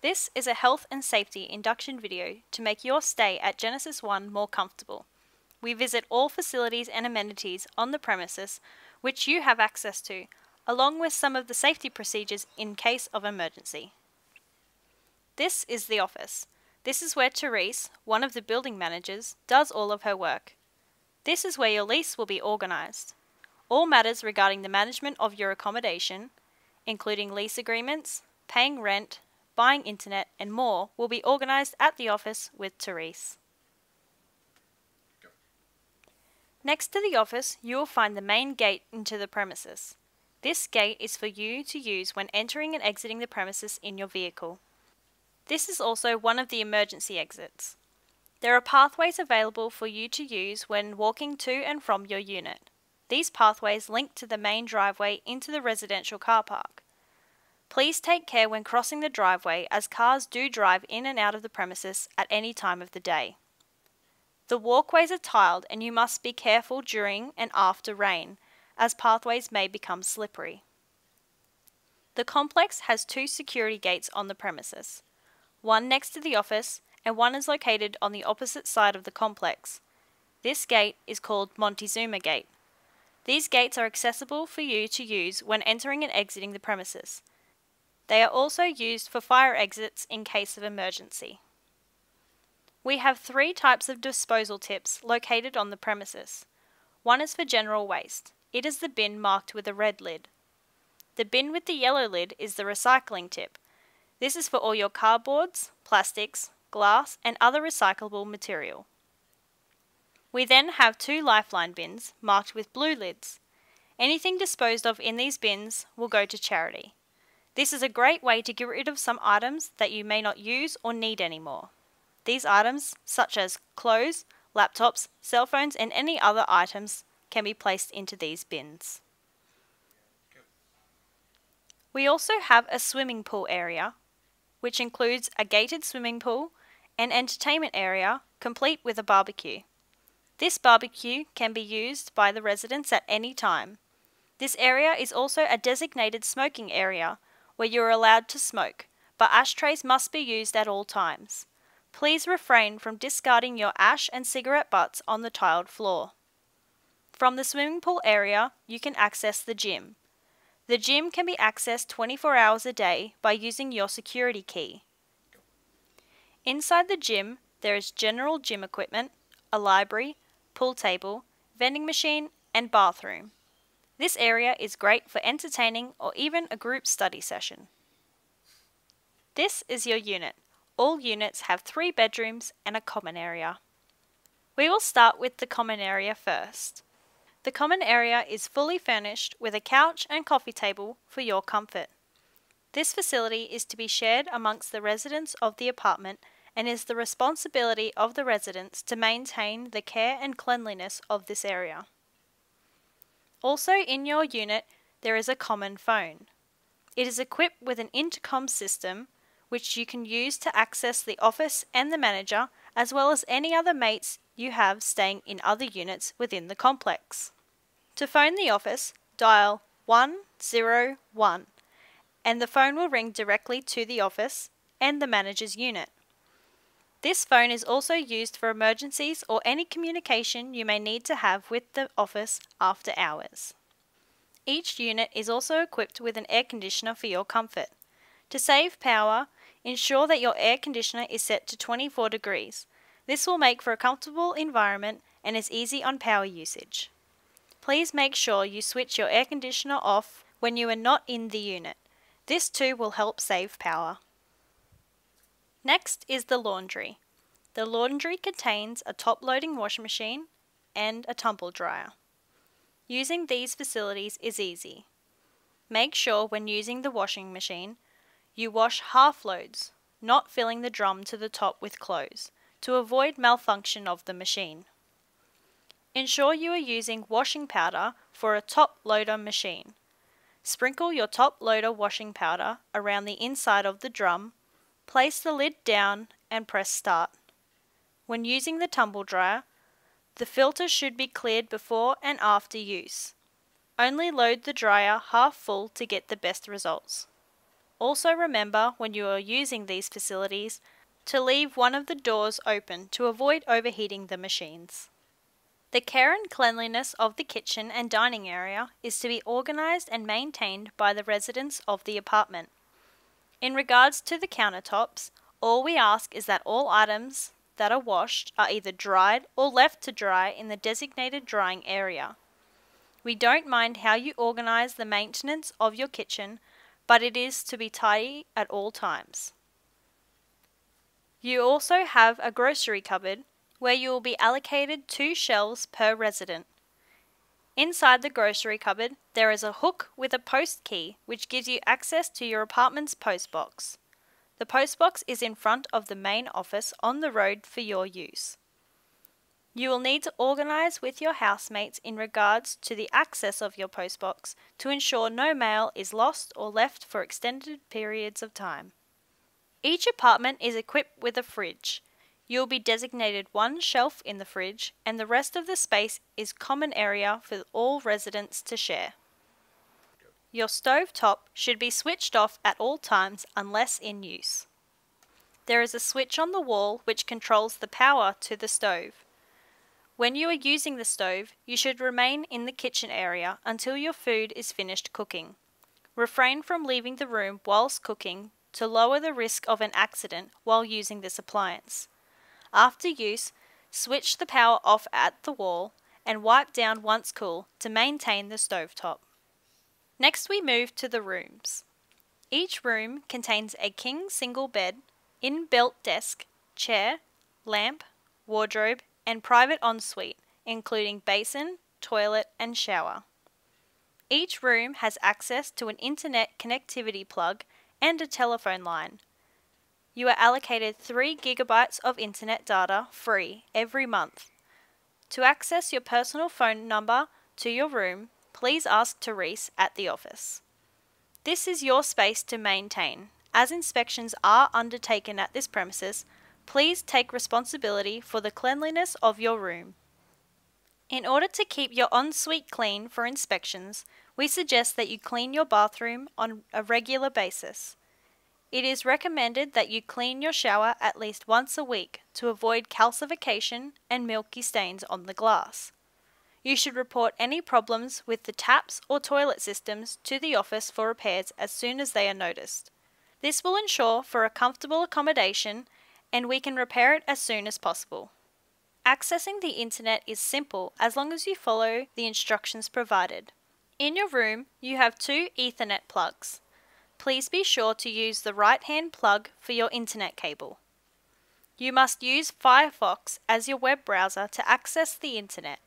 This is a health and safety induction video to make your stay at Genesis1 more comfortable. We visit all facilities and amenities on the premises which you have access to, along with some of the safety procedures in case of emergency. This is the office. This is where Therese, one of the building managers, does all of her work. This is where your lease will be organised. All matters regarding the management of your accommodation, including lease agreements, paying rent, buying internet and more, will be organised at the office with Therese. Next to the office, you will find the main gate into the premises. This gate is for you to use when entering and exiting the premises in your vehicle. This is also one of the emergency exits. There are pathways available for you to use when walking to and from your unit. These pathways link to the main driveway into the residential car park. Please take care when crossing the driveway, as cars do drive in and out of the premises at any time of the day. The walkways are tiled and you must be careful during and after rain, as pathways may become slippery. The complex has 2 security gates on the premises. One next to the office and one is located on the opposite side of the complex. This gate is called Montezuma Gate. These gates are accessible for you to use when entering and exiting the premises. They are also used for fire exits in case of emergency. We have 3 types of disposal tips located on the premises. One is for general waste. It is the bin marked with a red lid. The bin with the yellow lid is the recycling tip. This is for all your cardboards, plastics, glass and other recyclable material. We then have 2 lifeline bins marked with blue lids. Anything disposed of in these bins will go to charity. This is a great way to get rid of some items that you may not use or need anymore. These items, such as clothes, laptops, cell phones and any other items, can be placed into these bins. We also have a swimming pool area, which includes a gated swimming pool and entertainment area complete with a barbecue. This barbecue can be used by the residents at any time. This area is also a designated smoking area where you are allowed to smoke, but ashtrays must be used at all times. Please refrain from discarding your ash and cigarette butts on the tiled floor. From the swimming pool area, you can access the gym. The gym can be accessed 24 hours a day by using your security key. Inside the gym, there is general gym equipment, a library, pool table, vending machine, and bathroom. This area is great for entertaining or even a group study session. This is your unit. All units have 3 bedrooms and a common area. We will start with the common area first. The common area is fully furnished with a couch and coffee table for your comfort. This facility is to be shared amongst the residents of the apartment and is the responsibility of the residents to maintain the care and cleanliness of this area. Also in your unit, there is a common phone. It is equipped with an intercom system which you can use to access the office and the manager, as well as any other mates you have staying in other units within the complex. To phone the office, dial 101 and the phone will ring directly to the office and the manager's unit. This phone is also used for emergencies or any communication you may need to have with the office after hours. Each unit is also equipped with an air conditioner for your comfort. To save power, ensure that your air conditioner is set to 24 degrees. This will make for a comfortable environment and is easy on power usage. Please make sure you switch your air conditioner off when you are not in the unit. This too will help save power. Next is the laundry. The laundry contains a top-loading washing machine and a tumble dryer. Using these facilities is easy. Make sure when using the washing machine, you wash half loads, not filling the drum to the top with clothes, to avoid malfunction of the machine. Ensure you are using washing powder for a top loader machine. Sprinkle your top loader washing powder around the inside of the drum, place the lid down and press start. When using the tumble dryer, the filter should be cleared before and after use. Only load the dryer half full to get the best results. Also remember when you are using these facilities to leave one of the doors open to avoid overheating the machines. The care and cleanliness of the kitchen and dining area is to be organised and maintained by the residents of the apartment. In regards to the countertops, all we ask is that all items that are washed are either dried or left to dry in the designated drying area. We don't mind how you organise the maintenance of your kitchen, but it is to be tidy at all times. You also have a grocery cupboard where you will be allocated 2 shelves per resident. Inside the grocery cupboard, there is a hook with a post key which gives you access to your apartment's post box. The post box is in front of the main office on the road for your use. You will need to organise with your housemates in regards to the access of your post box to ensure no mail is lost or left for extended periods of time. Each apartment is equipped with a fridge. You will be designated 1 shelf in the fridge, and the rest of the space is common area for all residents to share. Your stove top should be switched off at all times unless in use. There is a switch on the wall which controls the power to the stove. When you are using the stove, you should remain in the kitchen area until your food is finished cooking. Refrain from leaving the room whilst cooking to lower the risk of an accident while using this appliance. After use, switch the power off at the wall and wipe down once cool to maintain the stovetop. Next we move to the rooms. Each room contains a king single bed, inbuilt desk, chair, lamp, wardrobe and private ensuite, including basin, toilet and shower. Each room has access to an internet connectivity plug and a telephone line. You are allocated 3 GB of internet data free every month. To access your personal phone number to your room, please ask Therese at the office. This is your space to maintain. As inspections are undertaken at this premises, please take responsibility for the cleanliness of your room. In order to keep your ensuite clean for inspections, we suggest that you clean your bathroom on a regular basis. It is recommended that you clean your shower at least once a week to avoid calcification and milky stains on the glass. You should report any problems with the taps or toilet systems to the office for repairs as soon as they are noticed. This will ensure for a comfortable accommodation and we can repair it as soon as possible. Accessing the internet is simple as long as you follow the instructions provided. In your room, you have 2 Ethernet plugs. Please be sure to use the right-hand plug for your internet cable. You must use Firefox as your web browser to access the internet.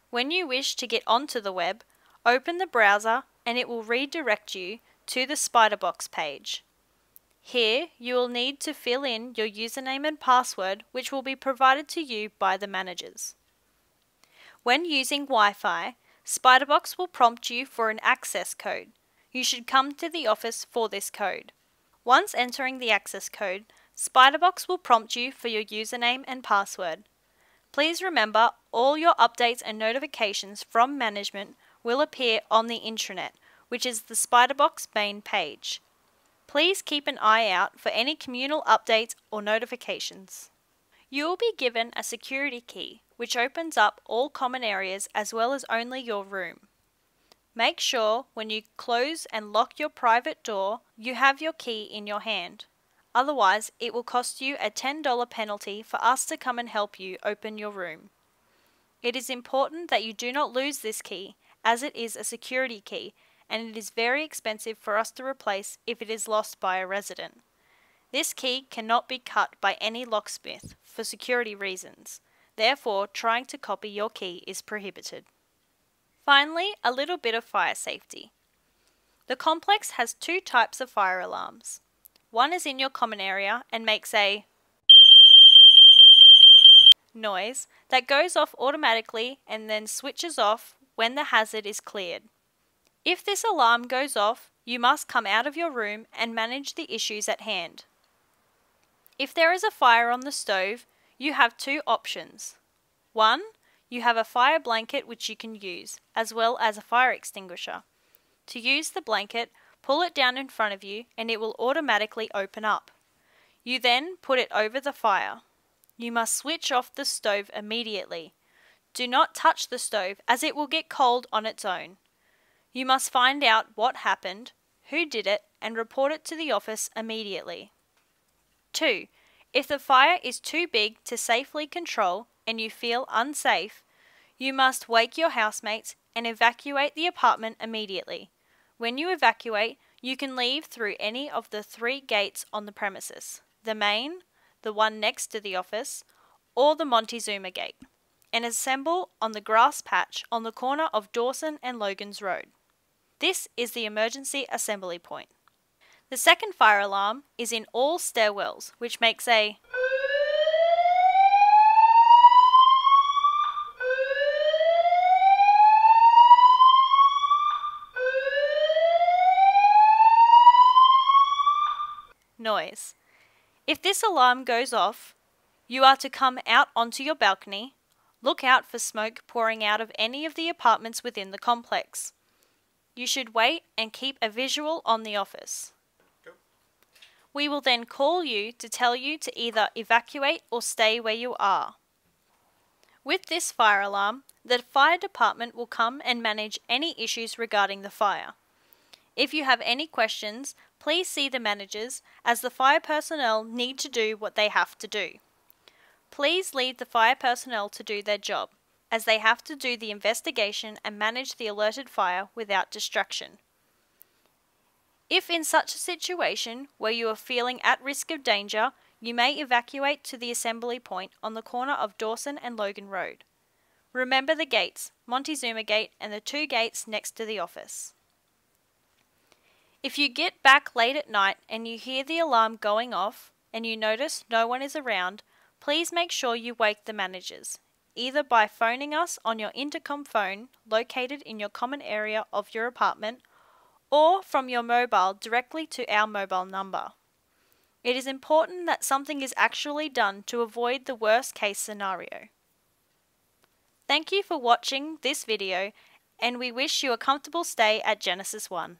When you wish to get onto the web, open the browser and it will redirect you to the Spiderbox page. Here, you will need to fill in your username and password which will be provided to you by the managers. When using Wi-Fi, Spiderbox will prompt you for an access code. You should come to the office for this code. Once entering the access code, Spiderbox will prompt you for your username and password. Please remember, all your updates and notifications from management will appear on the intranet, which is the Spiderbox main page. Please keep an eye out for any communal updates or notifications. You will be given a security key, which opens up all common areas as well as only your room. Make sure when you close and lock your private door, you have your key in your hand. Otherwise, it will cost you a $10 penalty for us to come and help you open your room. It is important that you do not lose this key, as it is a security key, and it is very expensive for us to replace if it is lost by a resident. This key cannot be cut by any locksmith for security reasons. Therefore, trying to copy your key is prohibited. Finally, a little bit of fire safety. The complex has 2 types of fire alarms. One is in your common area and makes a noise that goes off automatically and then switches off when the hazard is cleared. If this alarm goes off, you must come out of your room and manage the issues at hand. If there is a fire on the stove, you have 2 options. 1. You have a fire blanket which you can use, as well as a fire extinguisher. To use the blanket, pull it down in front of you and it will automatically open up. You then put it over the fire. You must switch off the stove immediately. Do not touch the stove as it will get cold on its own. You must find out what happened, who did it, and report it to the office immediately. 2. If the fire is too big to safely control and you feel unsafe, you must wake your housemates and evacuate the apartment immediately. When you evacuate, you can leave through any of the 3 gates on the premises: the main, the one next to the office, or the Montezuma gate, and assemble on the grass patch on the corner of Dawson and Logan's Road. This is the emergency assembly point. The second fire alarm is in all stairwells, which makes a noise. If this alarm goes off, you are to come out onto your balcony. Look out for smoke pouring out of any of the apartments within the complex. You should wait and keep a visual on the office. We will then call you to tell you to either evacuate or stay where you are. With this fire alarm, the fire department will come and manage any issues regarding the fire. If you have any questions, please see the managers, as the fire personnel need to do what they have to do. Please leave the fire personnel to do their job, as they have to do the investigation and manage the alerted fire without distraction. If in such a situation where you are feeling at risk of danger, you may evacuate to the assembly point on the corner of Dawson and Logan Road. Remember the gates, Montezuma Gate and the 2 gates next to the office. If you get back late at night and you hear the alarm going off and you notice no one is around, please make sure you wake the managers, either by phoning us on your intercom phone located in your common area of your apartment, or from your mobile directly to our mobile number. It is important that something is actually done to avoid the worst case scenario. Thank you for watching this video, and we wish you a comfortable stay at Genesis1.